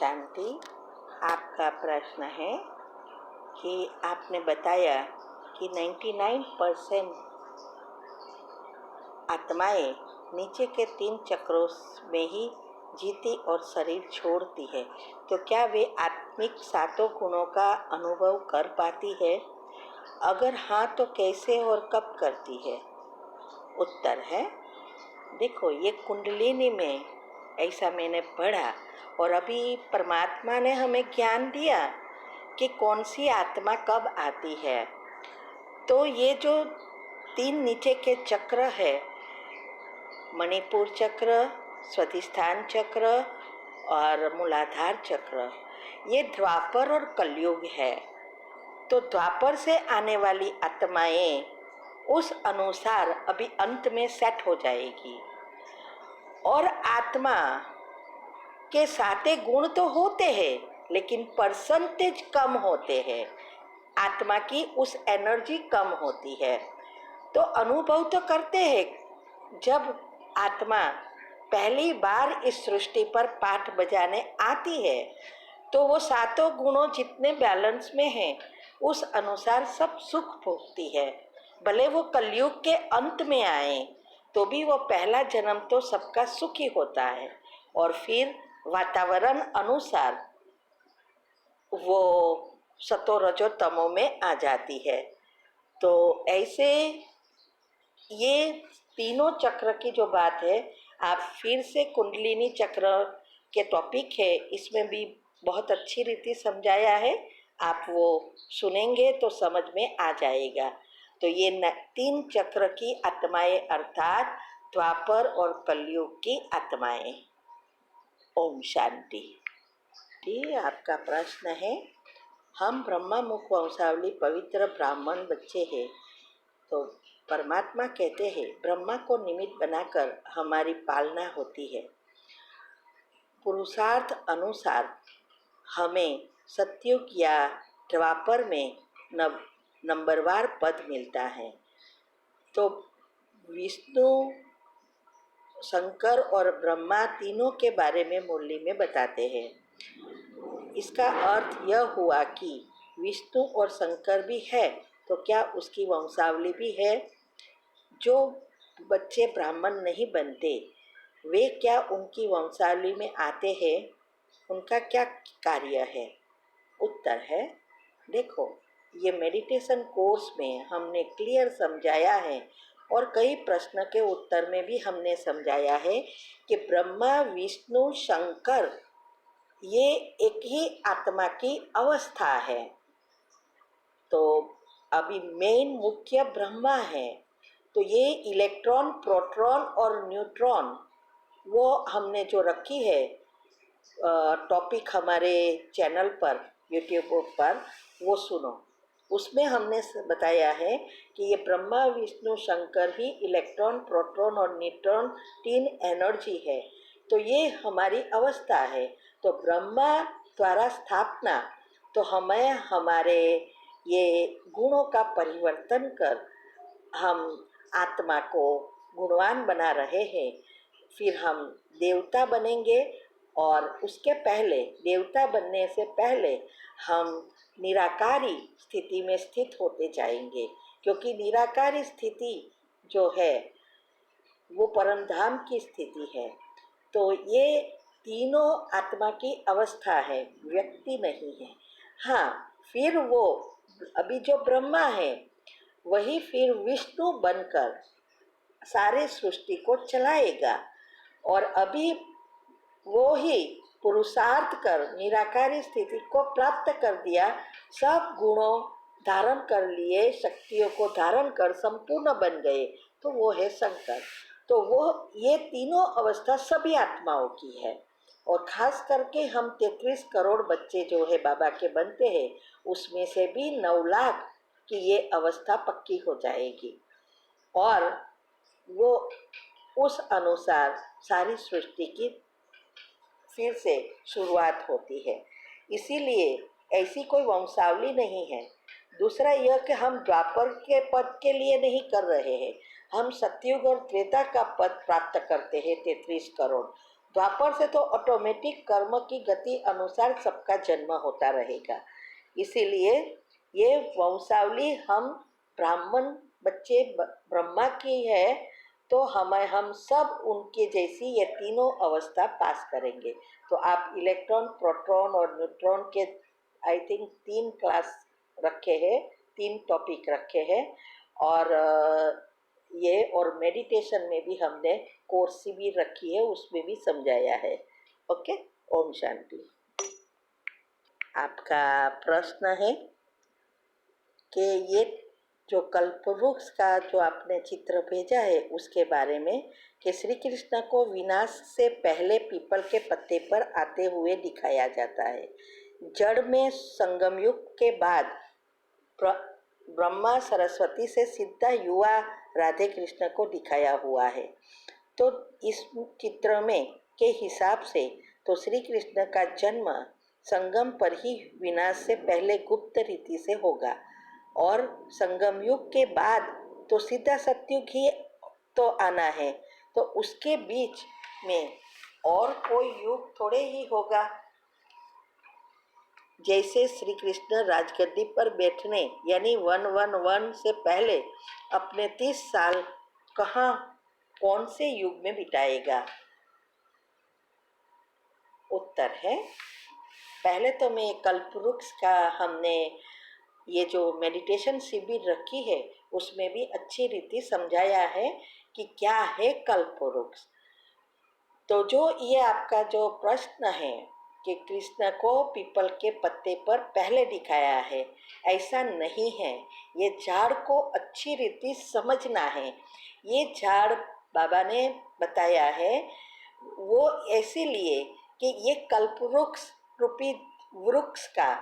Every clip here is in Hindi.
शांति। आपका प्रश्न है कि आपने बताया कि 99% आत्माएं नीचे के 3 चक्रों में ही जीती और शरीर छोड़ती है, तो क्या वे आत्मिक 7 गुणों का अनुभव कर पाती है? अगर हाँ, तो कैसे और कब करती है? उत्तर है, देखो, ये कुंडलिनी में ऐसा मैंने पढ़ा और अभी परमात्मा ने हमें ज्ञान दिया कि कौन सी आत्मा कब आती है। तो ये जो 3 नीचे के चक्र है, मणिपुर चक्र, स्वाधिष्ठान चक्र और मूलाधार चक्र, ये द्वापर और कलयुग है। तो द्वापर से आने वाली आत्माएं उस अनुसार अभी अंत में सेट हो जाएगी। और आत्मा के 7 गुण तो होते हैं, लेकिन परसेंटेज कम होते हैं, आत्मा की उस एनर्जी कम होती है। तो अनुभव तो करते हैं, जब आत्मा पहली बार इस सृष्टि पर पाठ बजाने आती है तो वो 7 गुणों जितने बैलेंस में हैं उस अनुसार सब सुख भोगती है। भले वो कलयुग के अंत में आए तो भी वो पहला जन्म तो सबका सुखी होता है और फिर वातावरण अनुसार वो सतो रजो तमो में आ जाती है। तो ऐसे ये तीनों चक्र की जो बात है, आप फिर से कुंडलिनी चक्र के टॉपिक है, इसमें भी बहुत अच्छी रीति समझाया है। आप वो सुनेंगे तो समझ में आ जाएगा। तो ये 3 चक्र की आत्माएं अर्थात द्वापर और कलयुग की आत्माएं। ओम शांति। आपका प्रश्न है, हम ब्रह्मा मुख वंशावली पवित्र ब्राह्मण बच्चे हैं, तो परमात्मा कहते हैं ब्रह्मा को निमित्त बनाकर हमारी पालना होती है। पुरुषार्थ अनुसार हमें सतयुग या द्वापर में नंबरवार पद मिलता है। तो विष्णु, शंकर और ब्रह्मा तीनों के बारे में मुरली में बताते हैं। इसका अर्थ यह हुआ कि विष्णु और शंकर भी है, तो क्या उसकी वंशावली भी है? जो बच्चे ब्राह्मण नहीं बनते, वे क्या उनकी वंशावली में आते हैं? उनका क्या कार्य है? उत्तर है, देखो, ये मेडिटेशन कोर्स में हमने क्लियर समझाया है और कई प्रश्न के उत्तर में भी हमने समझाया है कि ब्रह्मा, विष्णु, शंकर ये एक ही आत्मा की अवस्था है। तो अभी मेन मुख्य ब्रह्मा है, तो ये इलेक्ट्रॉन, प्रोटॉन और न्यूट्रॉन वो हमने जो रखी है टॉपिक हमारे चैनल पर, यूट्यूब पर, वो सुनो। उसमें हमने बताया है कि ये ब्रह्मा, विष्णु, शंकर ही इलेक्ट्रॉन, प्रोटॉन और न्यूट्रॉन 3 एनर्जी है। तो ये हमारी अवस्था है। तो ब्रह्मा द्वारा स्थापना, तो हमें हमारे ये गुणों का परिवर्तन कर हम आत्मा को गुणवान बना रहे हैं। फिर हम देवता बनेंगे और उसके पहले, देवता बनने से पहले हम निराकारी स्थिति में स्थित होते जाएंगे, क्योंकि निराकारी स्थिति जो है वो परम धाम की स्थिति है। तो ये तीनों आत्मा की अवस्था है, व्यक्ति नहीं है। हाँ, फिर वो अभी जो ब्रह्मा है वही फिर विष्णु बनकर सारे सृष्टि को चलाएगा और अभी वो ही पुरुषार्थ कर निराकारी स्थिति को प्राप्त कर दिया, सब गुणों धारण कर लिए, शक्तियों को धारण कर संपूर्ण बन गए, तो वो है शंकर। तो वो ये तीनों अवस्था सभी आत्माओं की है और खास करके हम 33 करोड़ बच्चे जो है बाबा के बनते हैं, उसमें से भी 9 लाख की ये अवस्था पक्की हो जाएगी और वो उस अनुसार सारी सृष्टि की फिर से शुरुआत होती है। इसीलिए ऐसी कोई वंशावली नहीं है। दूसरा यह कि हम द्वापर के पद के लिए नहीं कर रहे हैं, हम सतयुग और त्रेता का पद प्राप्त करते हैं 33 करोड़। द्वापर से तो ऑटोमेटिक कर्म की गति अनुसार सबका जन्म होता रहेगा। इसीलिए ये वंशावली हम ब्राह्मण बच्चे ब्रह्मा की है, तो हम सब उनके जैसी ये तीनों अवस्था पास करेंगे। तो आप इलेक्ट्रॉन, प्रोटॉन और न्यूट्रॉन के आई थिंक 3 क्लास रखे हैं, 3 टॉपिक रखे हैं। और ये और मेडिटेशन में भी हमने कोर्स भी रखी है, उसमें भी समझाया है। ओके, ओम शांति। आपका प्रश्न है कि ये जो कल्पवृक्ष का जो आपने चित्र भेजा है उसके बारे में, कि श्री कृष्ण को विनाश से पहले पीपल के पत्ते पर आते हुए दिखाया जाता है। जड़ में संगम युग के बाद ब्रह्मा सरस्वती से सीधा युवा राधे कृष्ण को दिखाया हुआ है। तो इस चित्र में के हिसाब से तो श्री कृष्ण का जन्म संगम पर ही विनाश से पहले गुप्त रीति से होगा, और संगम युग के बाद तो सीधा सतयुग ही तो आना है। तो उसके बीच में और कोई युग थोड़े ही होगा। जैसे श्री कृष्ण राजगद्दी पर बैठने यानी 111 से पहले अपने 30 साल कहाँ कौन से युग में बिताएगा? उत्तर है, पहले तो मैं कल्पवृक्ष का हमने ये जो मेडिटेशन शिविर रखी है उसमें भी अच्छी रीति समझाया है कि क्या है कल्पवृक्ष। तो जो ये आपका जो प्रश्न है कि कृष्ण को पीपल के पत्ते पर पहले दिखाया है, ऐसा नहीं है। ये झाड़ को अच्छी रीति समझना है। ये झाड़ बाबा ने बताया है वो इसीलिए कि ये कल्पवृक्ष रूपी वृक्ष का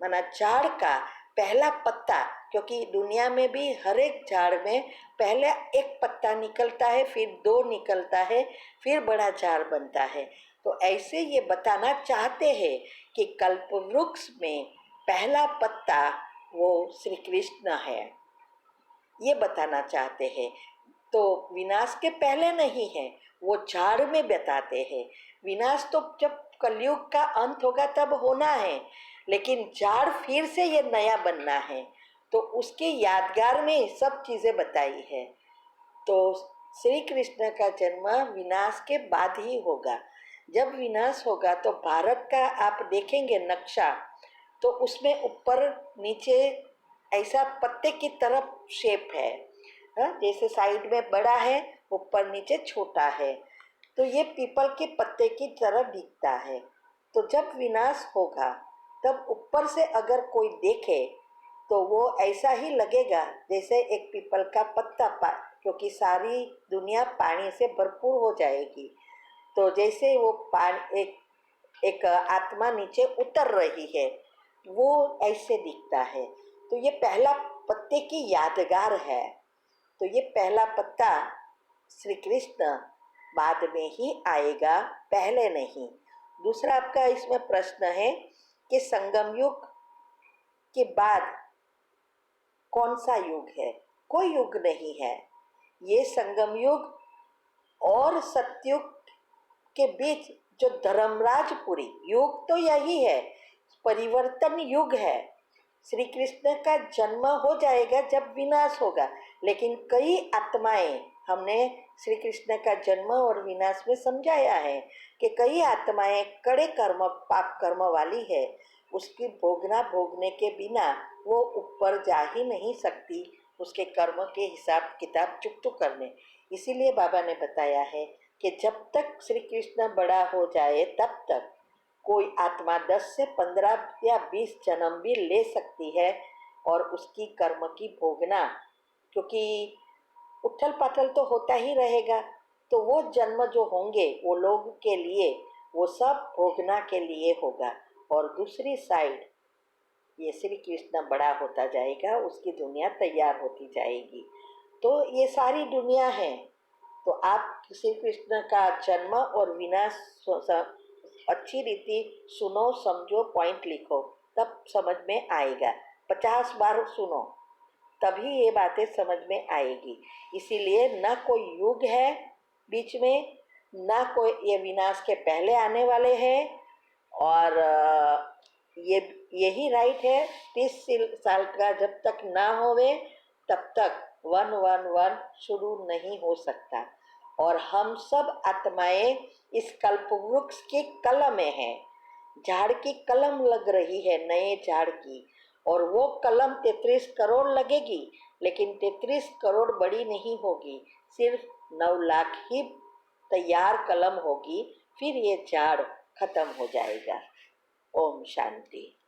माना झाड़ का पहला पत्ता, क्योंकि दुनिया में भी हर एक झाड़ में पहले एक पत्ता निकलता है, फिर 2 निकलता है, फिर बड़ा झाड़ बनता है। तो ऐसे ये बताना चाहते हैं कि कल्पवृक्ष में पहला पत्ता वो श्री कृष्ण है, ये बताना चाहते हैं। तो विनाश के पहले नहीं है, वो झाड़ में बताते हैं। विनाश तो जब कलयुग का अंत होगा तब होना है, लेकिन झाड़ फिर से ये नया बनना है। तो उसके यादगार में सब चीज़ें बताई है। तो श्री कृष्ण का जन्म विनाश के बाद ही होगा। जब विनाश होगा तो भारत का आप देखेंगे नक्शा, तो उसमें ऊपर नीचे ऐसा पत्ते की तरफ शेप है। जैसे साइड में बड़ा है, ऊपर नीचे छोटा है। तो ये पीपल के पत्ते की तरह दिखता है। तो जब विनाश होगा तब ऊपर से अगर कोई देखे तो वो ऐसा ही लगेगा जैसे एक पीपल का पत्ता क्योंकि सारी दुनिया पानी से भरपूर हो जाएगी। तो जैसे वो पानी एक आत्मा नीचे उतर रही है, वो ऐसे दिखता है। तो ये पहला पत्ते की यादगार है। तो ये पहला पत्ता श्री कृष्ण बाद में ही आएगा, पहले नहीं। दूसरा आपका इसमें प्रश्न है कि संगम युग के बाद कौन सा युग है? कोई युग नहीं है। ये संगम युग और सतयुग के बीच जो धर्मराजपुरी युग तो यही है, परिवर्तन युग है। श्री कृष्ण का जन्म हो जाएगा जब विनाश होगा, लेकिन कई आत्माएं हमने श्री कृष्ण का जन्म और विनाश में समझाया है कि कई आत्माएं कड़े कर्म पाप कर्म वाली है, उसकी भोगने के बिना वो ऊपर जा ही नहीं सकती, उसके कर्म के हिसाब किताब चुकता करने। इसीलिए बाबा ने बताया है कि जब तक श्री कृष्ण बड़ा हो जाए तब तक कोई आत्मा 10 से 15 या 20 जन्म भी ले सकती है और उसकी कर्म की भोगना, क्योंकि उथल पाथल तो होता ही रहेगा। तो वो जन्म जो होंगे वो लोग के लिए वो सब भोगना के लिए होगा। और दूसरी साइड ये श्री कृष्ण बड़ा होता जाएगा, उसकी दुनिया तैयार होती जाएगी। तो ये सारी दुनिया है। तो आप श्री कृष्ण का जन्म और विनाश अच्छी रीति सुनो, समझो, पॉइंट लिखो, तब समझ में आएगा। 50 बार सुनो तभी ये बातें समझ में आएगी। इसीलिए न कोई युग है बीच में, ना कोई ये विनाश के पहले आने वाले हैं, और ये यही राइट है 30 साल का जब तक ना होवे तब तक 111 शुरू नहीं हो सकता। और हम सब आत्माएं इस कल्प वृक्ष की कलम में हैं। झाड़ की कलम लग रही है नए झाड़ की, और वो कलम 33 करोड़ लगेगी, लेकिन 33 करोड़ बड़ी नहीं होगी, सिर्फ 9 लाख ही तैयार कलम होगी। फिर ये झाड़ खत्म हो जाएगा। ओम शांति।